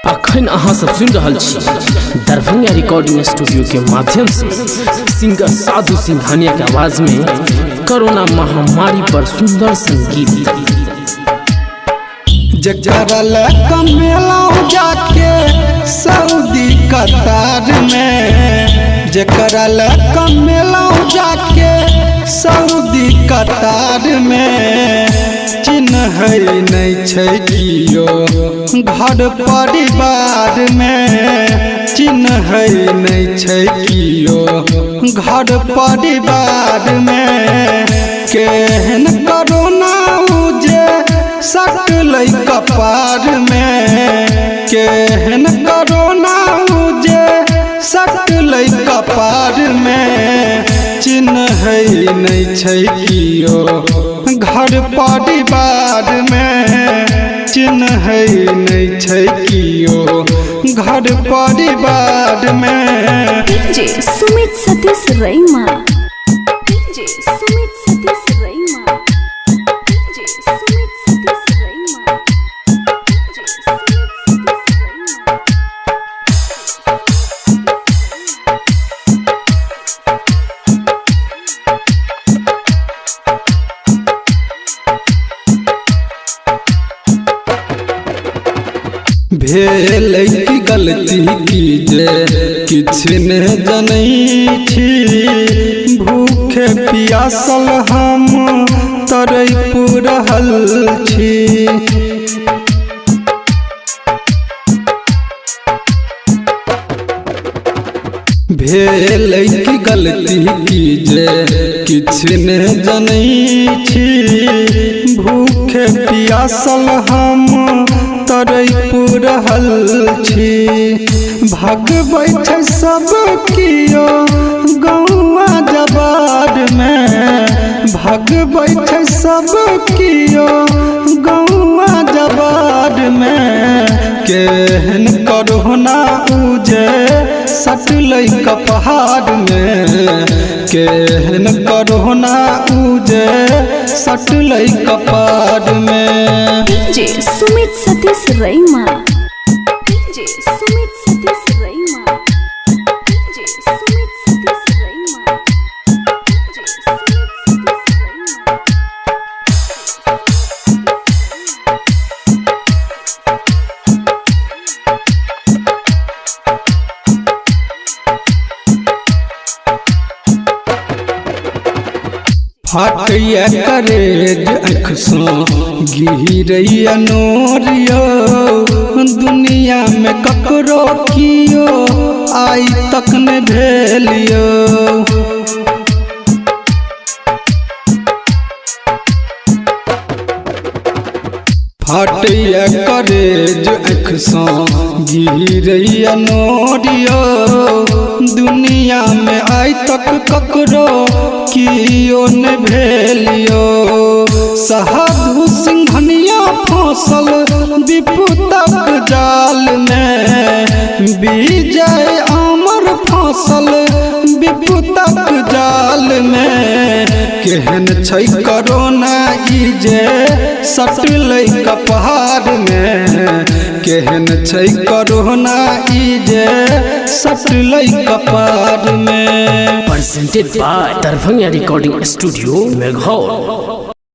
अखन अहाँ सब सुन रहल छी दरभंगा रिकॉर्डिंग स्टूडियो के माध्यम से सिंगर साधु सिंघानिया के आवाज में कोरोना महामारी पर सुंदर संगीत। जकरा कमेलाऊ जाके सऊदी कतार में, जकरा कमेलाऊ जाके सऊदी कतार में, चिन्ह नहीं छै कियो घर परिवार में, चिन्ह नहीं छै कियो घर परिवार में। केहन कोरोना जे सकलै कपार में, केहन कोरोना जे सकलै कपार में, चिन्ह नहीं छै कियो घर परिवार में, चिन्ह नहीं छै कियो घर परिवार में। DJ Sumit Satish रईमा, DJ Sumit Satish रईमा, DJ Sumit Satish रईमा, DJ Sumit Satish रईमा। भेल की गलती की जे किछ ने जनै छी, भूखे पियासल हम तरैप रहल छी। भेल की गलती की जे किछ ने जनै छी, भूखे पियासल हम तरैप रहल छी। भगबै छै सब कियो गौआ जबार में, भगबै छै सब कियो गौआ जबार में। केहन कोरोना उजे सटलै कपार में, केहन कोरोना उजे सटलै कपार में। DJ Sumit Satish रईमा, DJ Sumit Satish रईमा, DJ Sumit Satish रईमा, DJ Sumit Satish रईमा। फाटैया करेज आँख सँ गिरैया नोरियो, दुनिया में ककरो कियो आई तक न भेलियो। फाटैया करेज आँख सँ गिरैया नोरियो, दुनिया में आई तक ककरो कियो न भेलियो। साधु सिंघानिया फसल विपतक जाल में, विजय अमर फसल विपतक जाल में। केहन छै कोरोना ई जे सटलै कपार में, केहन छै कोरोना ई जे सटलै कपार में। Presented by Darbhanga Recording Studio, Meghol।